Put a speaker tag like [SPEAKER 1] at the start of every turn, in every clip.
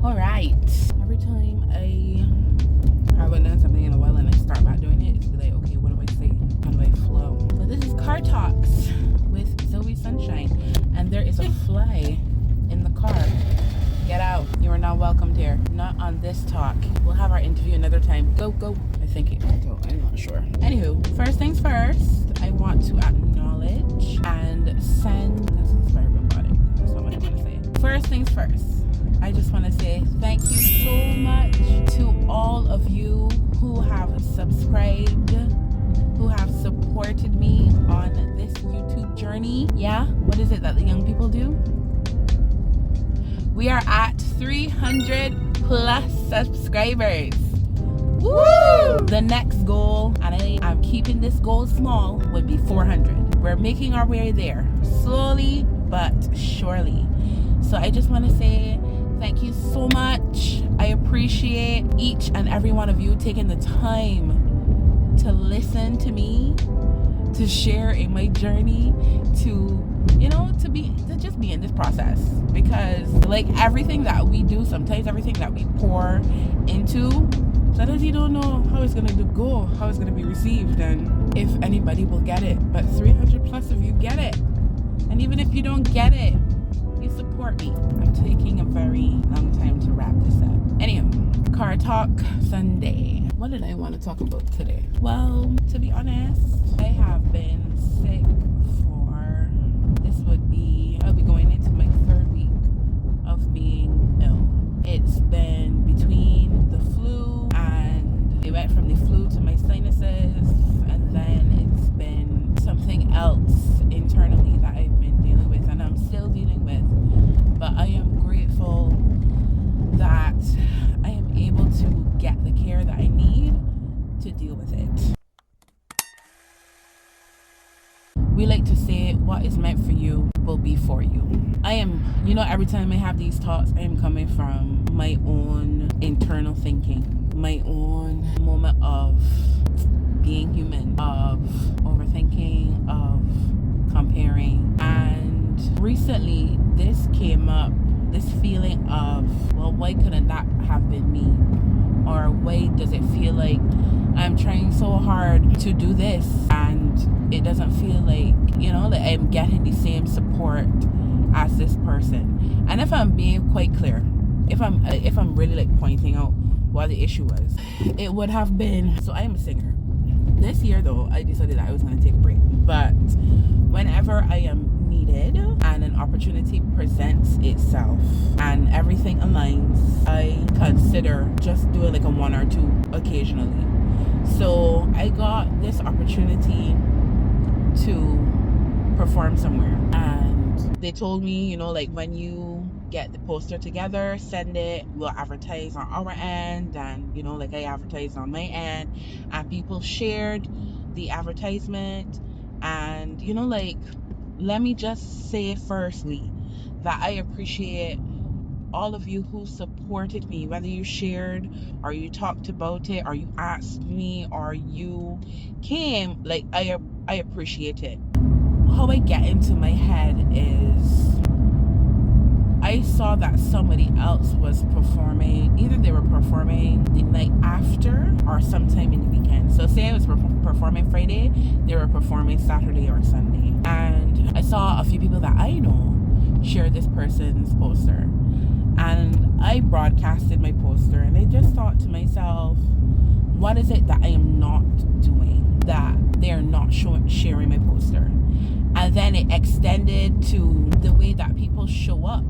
[SPEAKER 1] Alright. Every time I haven't done something in a while and I start back doing it, it's like, okay, what do I say? How do I flow? But this is Car Talks with Zoe Sunshine, and there is a fly in the car. Get out. You are not welcomed here. Not on this talk. We'll have our interview another time. Go. I think it can go. I'm not sure. Anywho, first things first, I want to acknowledge and send... This is very robotic. That's not what I want to say. First things first, I just want to say thank you so much to all of you who have subscribed, who have supported me on this YouTube journey. Yeah? What is it that the young people do? We are at 300 plus subscribers. Woo! The next goal, and I'm keeping this goal small, would be 400. We're making our way there, slowly but surely. So I just want to say thank you so much. I appreciate each and every one of you taking the time to listen to me, to share in my journey, to just be in this process. Because like everything that we do, sometimes everything that we pour into, sometimes you don't know how it's going to go, how it's going to be received, and if anybody will get it. But 300 plus of you get it. And even if you don't get it, you support me. I'm taking a very long time to wrap this up. Anyway, Car Talk Sunday. What did I want to talk about today? Well, to be honest, I have been sick for, I'll be going into my 3rd week of being ill. It's been between the flu, and it went from the flu to my sinuses, and then it's been something else internally that I've been dealing with, and I'm still dealing with. But I am grateful that I am able to get the care that I need to deal with it. We like to say what is meant for you will be for you. I am, every time I have these thoughts, I am coming from my own internal thinking, my own moment of being human, of overthinking, of comparing. And recently this came up, this feeling of, well, why couldn't that have been me? Or why does it feel like I'm trying so hard to do this and it doesn't feel like, that I'm getting the same support as this person? And if I'm being quite clear, if I'm really like pointing out what the issue was, it would have been, so I am a singer. This year though, I decided that I was going to take a break. But whenever I am needed and an opportunity presents itself and everything aligns, I consider just doing like a 1 or 2 occasionally. So I got this opportunity to perform somewhere, and they told me, like when you get the poster together, send it, we'll advertise on our end. And like I advertised on my end, and people shared the advertisement. And let me just say firstly that I appreciate all of you who supported me, whether you shared or you talked about it or you asked me or you came. Like I appreciate it. How I get into my head is I saw that somebody else was performing. Either they were performing the night after or sometime in the weekend. So say I was performing Friday, they were performing Saturday or Sunday. And I saw a few people that I know share this person's poster. And I broadcasted my poster, and I just thought to myself, what is it that I am not doing that they are not sharing my poster? And then it extended to the way that people show up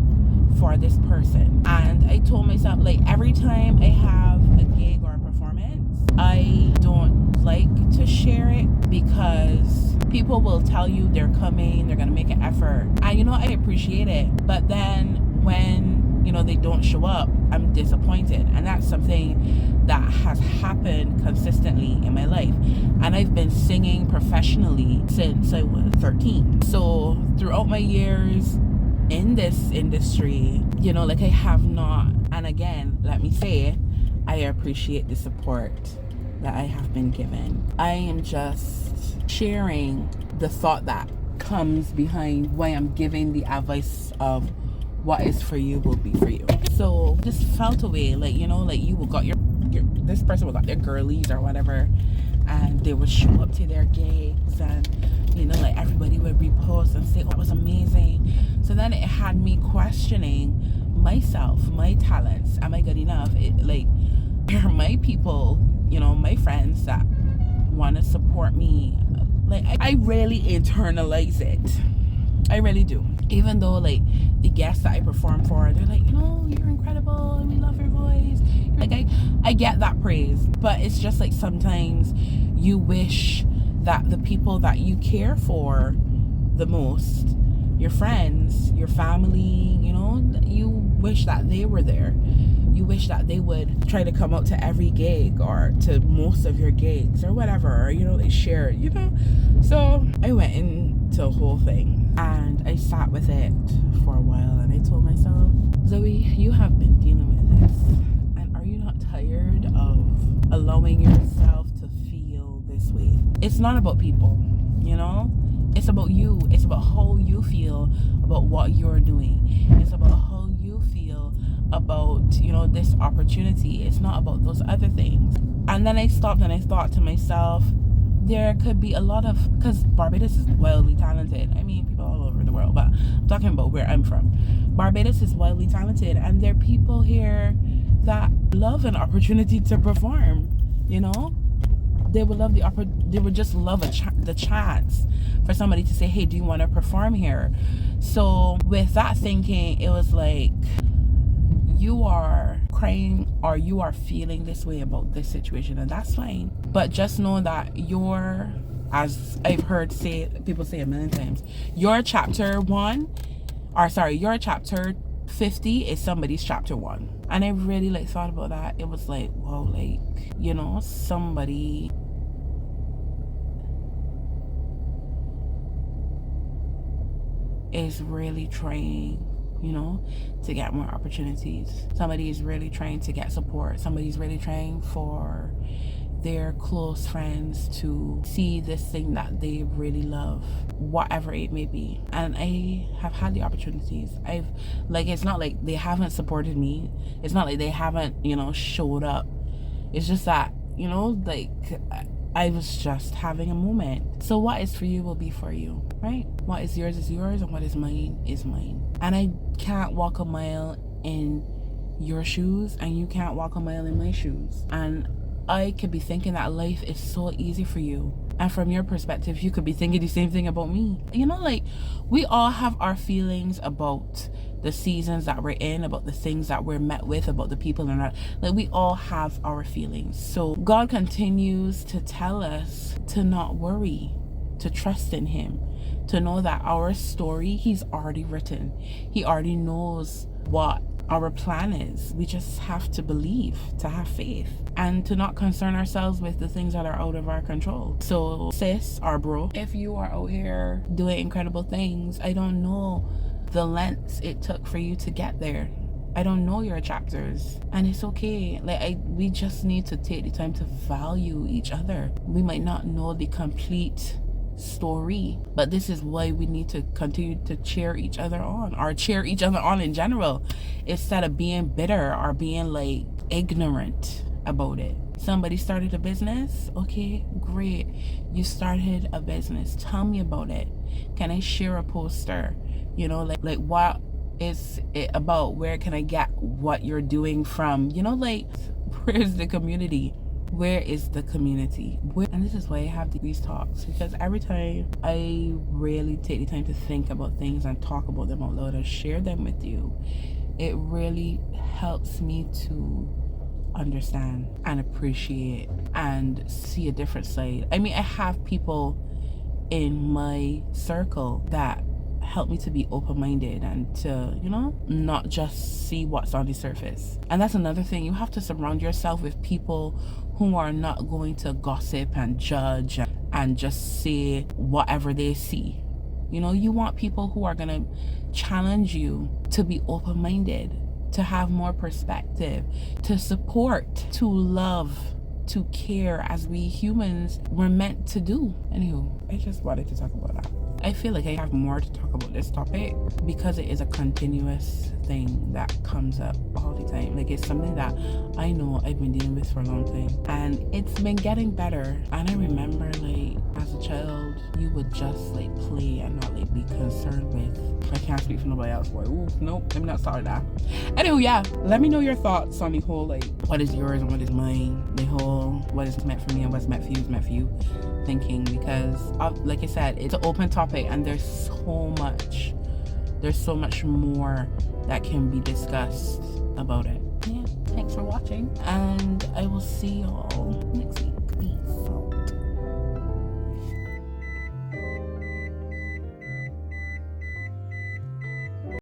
[SPEAKER 1] for this person. And I told myself, like, every time I have a gig or a performance, I don't like to share it because people will tell you they're coming, they're gonna make an effort, and I appreciate it. But then when they don't show up, I'm disappointed. And that's something that has happened consistently in my life. And I've been singing professionally since I was 13. So throughout my years in this industry, I have not, and again, let me say, I appreciate the support that I have been given. I am just sharing the thought that comes behind why I'm giving the advice of what is for you will be for you. So just felt away, like, you know, like you got your this person would got their girlies or whatever, and they would show up to their gigs, and you know, like everybody would repost and say, oh, it was amazing. So then it had me questioning myself, my talents. Am I good enough? Like, are my people, you know, my friends that want to support me, like I really internalize it. I really do. Even though like the guests that I perform for, they're like, you know, you're incredible and we love your voice. Like I get that praise, but it's just like sometimes you wish that the people that you care for the most, your friends, your family, you know, you wish that they were there. You wish that they would try to come out to every gig or to most of your gigs or whatever, or, you know, they share, you know. So I went into a whole thing and I sat with it for a while, and I told myself, Zoe, you have been dealing with this, and are you not tired of allowing yourself to feel this way? It's not about people, you know. It's about you. It's about how you feel about what you're doing. It's about how you feel about, you know, this opportunity. It's not about those other things. And then I stopped and I thought to myself, there could be a lot of, because Barbados is wildly talented. I mean, people all over the world, but I'm talking about where I'm from. Barbados is wildly talented, and there are people here that love an opportunity to perform, you know. They would love they would just love the chance for somebody to say, hey, do you want to perform here? So with that thinking, it was like, you are crying or you are feeling this way about this situation, and that's fine. But just know that you're, as I've heard people say a million times, your chapter 50 is somebody's chapter 1. And I really like thought about that. It was like, wow, like, you know, somebody is really trying, you know, to get more opportunities. Somebody is really trying to get support. Somebody's really trying for their close friends to see this thing that they really love, whatever it may be. And I have had the opportunities. It's not like they haven't supported me. It's not like they haven't, you know, showed up. It's just that, you know, like I was just having a moment. So what is for you will be for you, right? What is yours, and what is mine is mine. And I can't walk a mile in your shoes, and you can't walk a mile in my shoes. And I could be thinking that life is so easy for you, and from your perspective, you could be thinking the same thing about me. You know, like, we all have our feelings about the seasons that we're in, about the things that we're met with, about the people and that. Like, we all have our feelings. So God continues to tell us to not worry, to trust in him, to know that our story, he's already written. He already knows what our plan is. We just have to believe, to have faith, and to not concern ourselves with the things that are out of our control. So sis or bro, if you are out here doing incredible things, I don't know the lengths it took for you to get there. I don't know your chapters, and it's okay. We just need to take the time to value each other. We might not know the complete story, but this is why we need to continue to cheer each other on, or cheer each other on in general, instead of being bitter or being like ignorant about it. Somebody started a business. Okay, great. You started a business. Tell me about it. Can I share a poster? You know, like what is it about? Where can I get what you're doing from? You know, like, where's the community? Where is the community? And this is why I have these talks, because every time I really take the time to think about things and talk about them out loud and share them with you, it really helps me to understand and appreciate and see a different side. I mean, I have people in my circle that help me to be open-minded and to, you know, not just see what's on the surface. And that's another thing. You have to surround yourself with people who are not going to gossip and judge and just say whatever they see. You know, you want people who are going to challenge you to be open-minded, to have more perspective, to support, to love, to care, as we humans were meant to do. Anywho, I just wanted to talk about that. I feel like I have more to talk about this topic because it is a continuous thing that comes up all the time. Like, it's something that I know I've been dealing with for a long time, and it's been getting better. And I remember, like, as a child, you would just like play and not like be concerned with, I can't speak for nobody else, boy. Ooh, nope, I'm not starting that. Anyway, yeah, let me know your thoughts on the whole, like, what is yours and what is mine, the whole what is meant for me and what's meant for you is meant for you thinking, because like I said, it's an open topic and there's so much more that can be discussed about it. Yeah, thanks for watching, and I will see y'all next week.